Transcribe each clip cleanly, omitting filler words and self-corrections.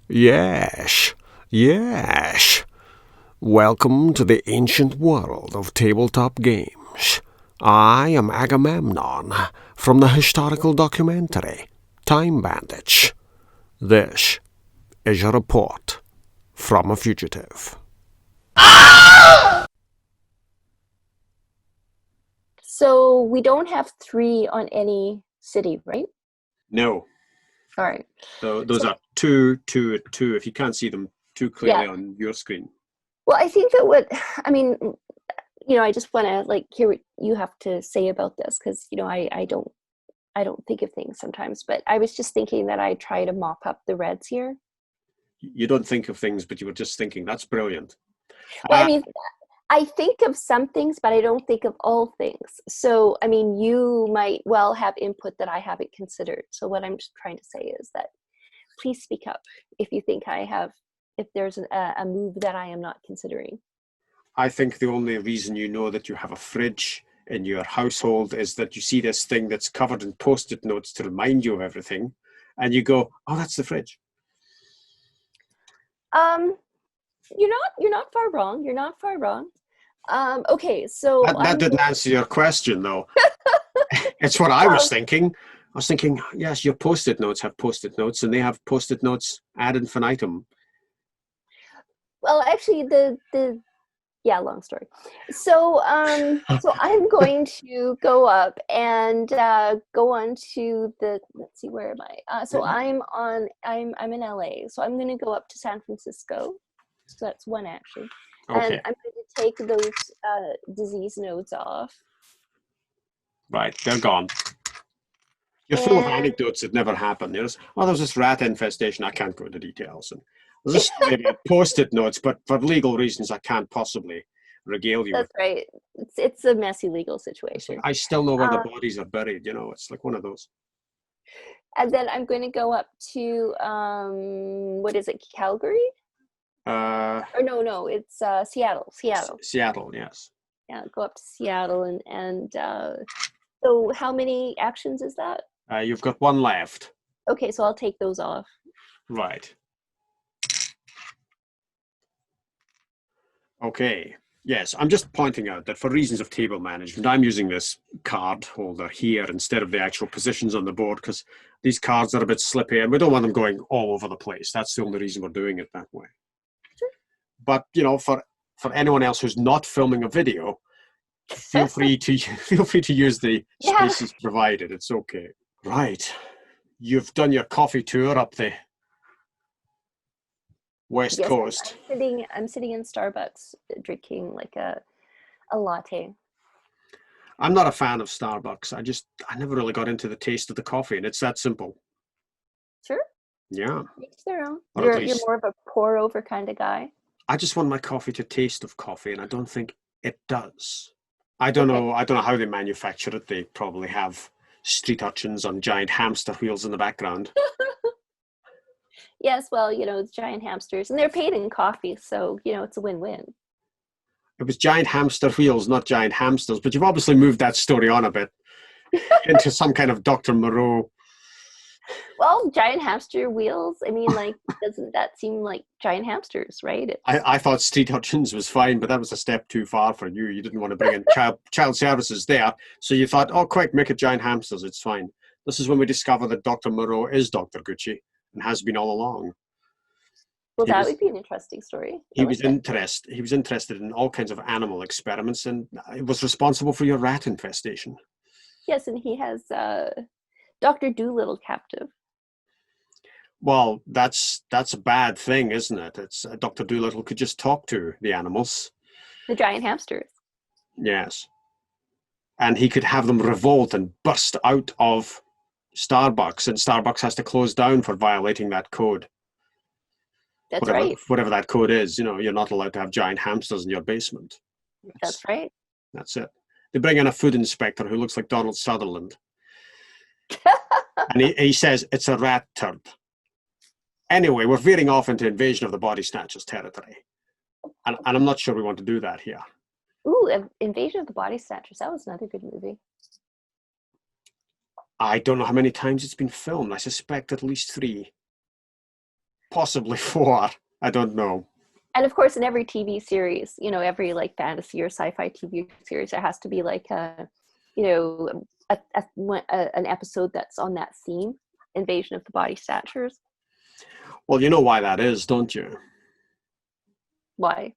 Yes, yes. Welcome to the ancient world of tabletop games. I am Agamemnon from the historical documentary Time Bandits. This is a report from a fugitive. So we don't have three on any city, right? No, All right. those So are two. If you can't see them too yeah. clearly on your screen. Well, I think that I mean, I just want to like hear what you have to say about this because I don't think of things sometimes. But I was just thinking that I try to mop up the reds here. You don't think of things, but you were just thinking. That's brilliant. Well, I Uh, mean, I think of some things, but I don't think of all things. So, I mean, you might well have input that I haven't considered. So, what I'm just trying to say is that please speak up if you think if there's a move that I am not considering. I think the only reason you know that you have a fridge in your household is that you see this thing that's covered in post-it notes to remind you of everything, and you go, "Oh, that's the fridge." Um, you're not far wrong. You're not far wrong. Okay, so That I'm didn't going. answer your question, though. It's what I was Well, thinking. I was thinking, yes, your post-it notes have post-it notes, and they have post-it notes ad infinitum. well, actually, the yeah, long story. So I'm going to go up and go on to the. Let's see, where am I? So I'm in LA. So I'm going to go up to San Francisco. So that's one action, and Okay, I'm going to take those disease nodes off. right, they're gone. You're full of And anecdotes that never happened. There's this rat infestation. I can't go into details. And there's a story about post-it notes, but for legal reasons, I can't possibly regale you with. that's right. It's a messy legal It's like situation. I still know where the Um, bodies are buried. It's like one of those. and then I'm going to go up to what is it, Calgary? Uh, Or no, it's Seattle. Seattle. Seattle, yes. Yeah, go up to Seattle and so how many actions is that? You've got one left. Okay, so I'll take those off. Right. Okay. Yes, I'm just pointing out that for reasons of table management, I'm using this card holder here instead of the actual positions on the board because these cards are a bit slippy and we don't want them going all over the place. That's the only reason we're doing it that way. Sure. But for anyone else who's not filming a video, feel free to feel free to use the Yeah. spaces provided. It's okay. Right. You've done your coffee tour up the West Yes, Coast. I'm sitting in Starbucks drinking like a latte. I'm not a fan of Starbucks. I never really got into the taste of the coffee, and it's that simple. Sure. Yeah. Each their own. Or at You're least more of a pour over kind of guy. I just want my coffee to taste of coffee, and I don't think it does. Okay. I don't know how they manufacture it. They probably have street urchins on giant hamster wheels in the background. Yes, well, it's giant hamsters and they're paid in coffee, so it's a win-win. It was giant hamster wheels, not giant hamsters, but you've obviously moved that story on a bit into some kind of Dr. Moreau. Well, giant hamster wheels, I mean, like, doesn't that seem like giant hamsters, right? It's I thought street urchins was fine, but that was a step too far for you. You didn't want to bring in child services there. So you thought, oh, quick, make it giant hamsters. It's fine. This is when we discover that Dr. Moreau is Dr. Gucci and has been all along. well, He that was would be an interesting story. I like that. he was interested in all kinds of animal experiments and it was responsible for your rat infestation. Yes, and he has Dr. Doolittle captive. Well, that's a bad thing, isn't it? It's Dr. Doolittle could just talk to the animals. The giant hamsters. Yes. And he could have them revolt and burst out of Starbucks, and Starbucks has to close down for violating that code. That's right. Whatever that code is, you're not allowed to have giant hamsters in your basement. That's That's right. that's it. They bring in a food inspector who looks like Donald Sutherland, and he says it's a rat turd. Anyway, we're veering off into Invasion of the Body Snatchers territory, and I'm not sure we want to do that here. Ooh, Invasion of the Body Snatchers. That was another good movie. I don't know how many times it's been filmed. I suspect at least three. Possibly 4. I don't know. And of course, in every TV series, every like fantasy or sci-fi TV series, there has to be like you know, an episode that's on that theme, invasion of the body snatchers. Well, you know why that is, don't you? Why?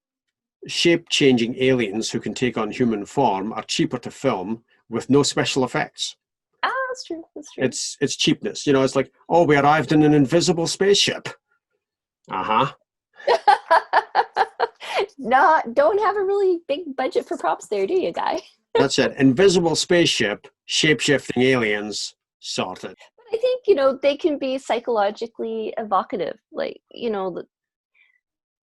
Shape-changing aliens who can take on human form are cheaper to film with no special effects. Ah, that's true. That's true. It's cheapness. It's like, oh, we arrived in an invisible spaceship. Uh-huh. Don't have a really big budget for props there, do you, guy? That's it. Invisible spaceship, shape-shifting aliens, sorted. But I think, they can be psychologically evocative, like,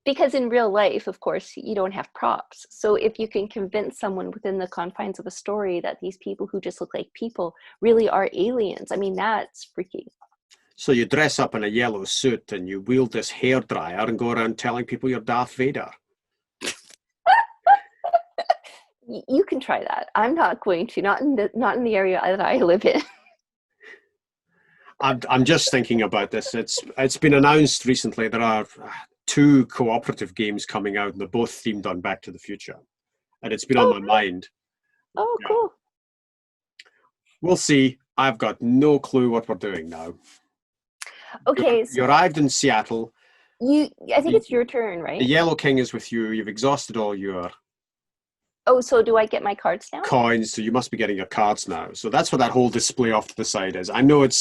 because in real life, of course, you don't have props. So if you can convince someone within the confines of a story that these people who just look like people really are aliens, I mean, that's freaky. So you dress up in a yellow suit and you wield this hairdryer and go around telling people you're Darth Vader. You can try that. I'm not going to, not in the area that I live in. I'm just thinking about this. It's been announced recently there are 2 cooperative games coming out, and they're both themed on Back to the Future. And it's been on my mind. Oh, Yeah. cool. We'll see. I've got no clue what we're doing now. Okay, You arrived in Seattle. I think it's your turn, right? The Yellow King is with you. You've exhausted all your Oh, so do I get my cards now? coins, so you must be getting your cards now. So that's what that whole display off to the side is. I know it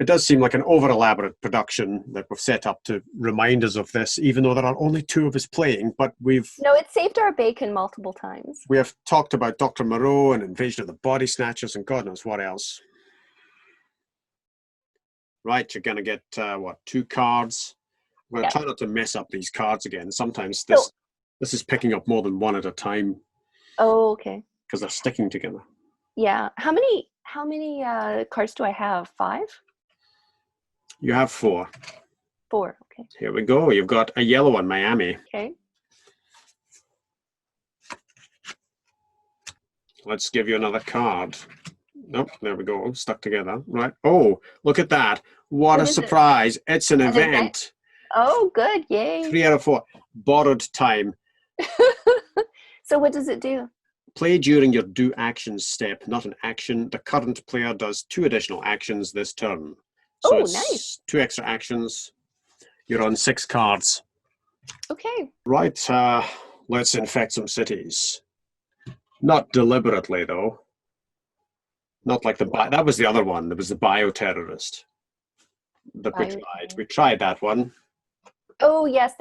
does seem like an over elaborate production that we've set up to remind us of this, even though there are only 2 of us playing. But No, it saved our bacon multiple times. we have talked about Dr. Moreau and Invasion of the Body Snatchers and God knows what else. Right, you're going to get 2 cards. I'm going to try not to mess up these cards again. Sometimes this is picking up more than one at a time. Oh, okay. Because they're sticking together. Yeah. How many cards do I have? 5? You have 4. 4. Okay. Here we go. You've got a yellow one, Miami. Okay. Let's give you another card. Nope, there we go. Stuck together. Right. Oh, look at that. What a surprise. It's an event. Oh, good. Yay. 3 out of 4. Borrowed time. So what does it do? Play during your do actions step, not an action. The current player does 2 additional actions this turn. So it's nice. 2 extra actions. You're on 6 cards. Okay. Right. Let's infect some cities. Not deliberately, though. Not like that was the other one. There was the bioterrorist that we tried that one. Oh, yes.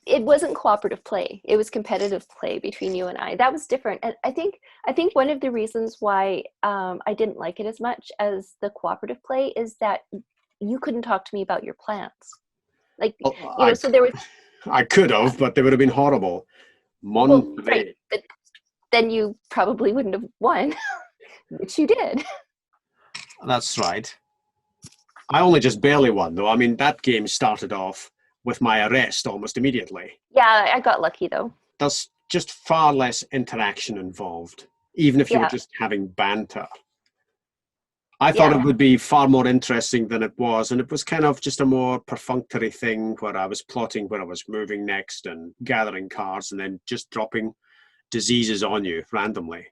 It wasn't cooperative play. It was competitive play between you and I. That was different. And I think one of the reasons why I didn't like it as much as the cooperative play is that you couldn't talk to me about your plans. Like, so there was... I could have, but they would have been horrible. Right. But then you probably wouldn't have won, which you did. That's right. I only just barely won, though. I mean, that game started off with my arrest almost immediately. Yeah, I got lucky, though. There's just far less interaction involved, even if you were just having banter. I thought it would be far more interesting than it was, and it was kind of just a more perfunctory thing where I was plotting where I was moving next and gathering cards and then just dropping diseases on you randomly.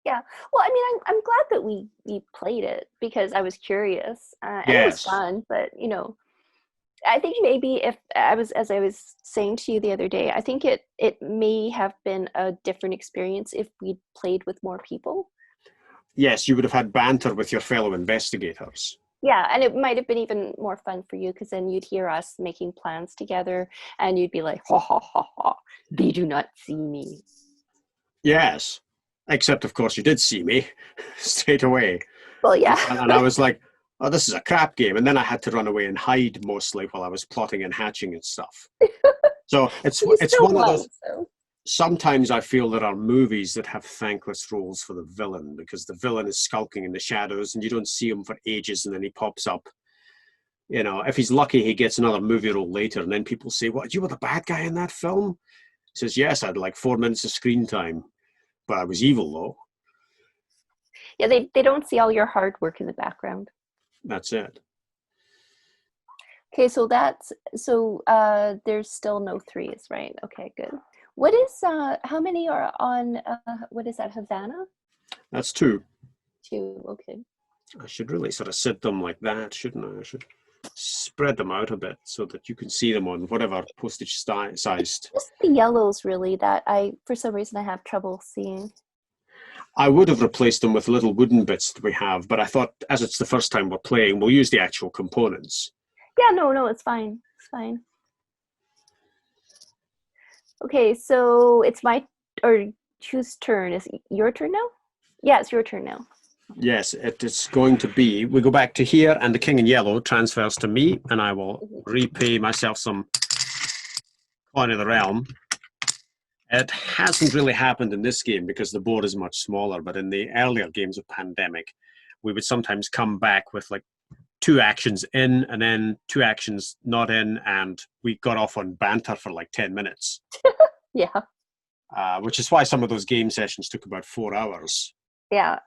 Yeah. Well, I mean, I'm glad that we played it because I was curious. And it was fun, but, I think maybe as I was saying to you the other day, I think it may have been a different experience if we'd played with more people. Yes, you would have had banter with your fellow investigators. Yeah, and it might have been even more fun for you because then you'd hear us making plans together and you'd be like, ha, ha, ha, ha, they do not see me. Yes, except, of course, you did see me straight away. Well, yeah. And I was like, oh, this is a crap game. And then I had to run away and hide mostly while I was plotting and hatching and stuff. So it's one of those... Sometimes I feel there are movies that have thankless roles for the villain because the villain is skulking in the shadows and you don't see him for ages and then he pops up. If he's lucky, he gets another movie role later and then people say, what, you were the bad guy in that film? He says, yes, I had like 4 minutes of screen time, but I was evil though. Yeah, they don't see all your hard work in the background. That's it. Okay, so there's still no threes, right? Okay, good. What is how many are on what is that, Havana? That's two. Two, okay. I should really sort of sit them like that, shouldn't I? I should spread them out a bit so that you can see them on whatever postage sized. Just the yellows really that for some reason I have trouble seeing. I would have replaced them with little wooden bits that we have, but I thought as it's the first time we're playing, we'll use the actual components. Yeah, no, it's fine. It's fine. Okay, so it's my or whose turn? Is it your turn now? Yeah, it's your turn now. Yes, it is going to be. We go back to here, and the king in yellow transfers to me, and I will repay myself some coin of the realm. It hasn't really happened in this game because the board is much smaller, but in the earlier games of Pandemic, we would sometimes come back with like two actions in and then two actions not in, and we got off on banter for like 10 minutes. Yeah. Which is why some of those game sessions took about 4 hours. Yeah.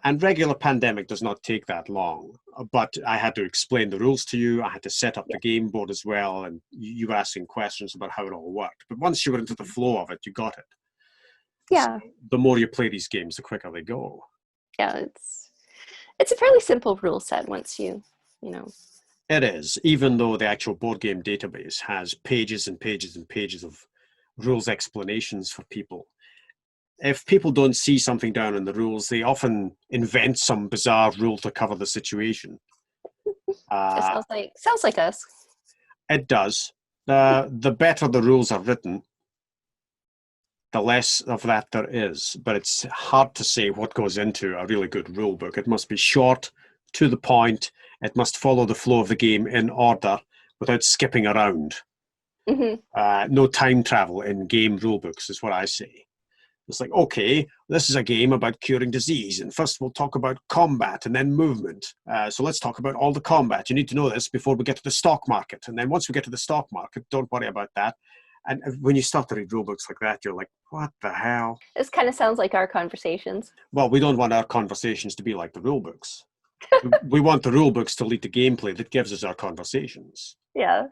And regular Pandemic does not take that long. But I had to explain the rules to you. I had to set up the game board as well. And you were asking questions about how it all worked. But once you were into the flow of it, you got it. Yeah. So the more you play these games, the quicker they go. Yeah, it's a fairly simple rule set once you know. It is, even though the actual board game database has pages and pages and pages of rules explanations for people. If people don't see something down in the rules, they often invent some bizarre rule to cover the situation. It sounds like us. It does. The better the rules are written, the less of that there is. But it's hard to say what goes into a really good rule book. It must be short, to the point. It must follow the flow of the game in order without skipping around. No time travel in game rule books is what I say. It's like, okay, this is a game about curing disease, and first we'll talk about combat and then movement. So let's talk about all the combat. You need to know this before we get to the stock market. And then once we get to the stock market, don't worry about that. And when you start to read rule books like that, you're like, what the hell? This kind of sounds like our conversations. Well, we don't want our conversations to be like the rule books. We want the rule books to lead the gameplay that gives us our conversations. Yeah.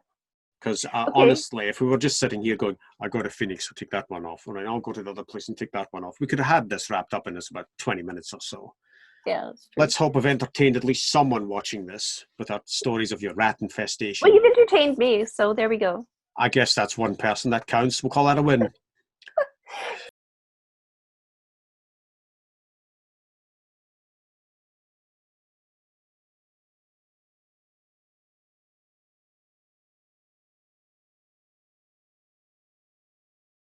Because Okay. honestly, if we were just sitting here going, I go to Phoenix, so take that one off, or I'll go to the other place and take that one off, we could have had this wrapped up in this about 20 minutes or so. Yeah, that's true. Let's hope we've entertained at least someone watching this with our stories of your rat infestation. Well, you've entertained me, so there we go. I guess that's one person that counts. We'll call that a win.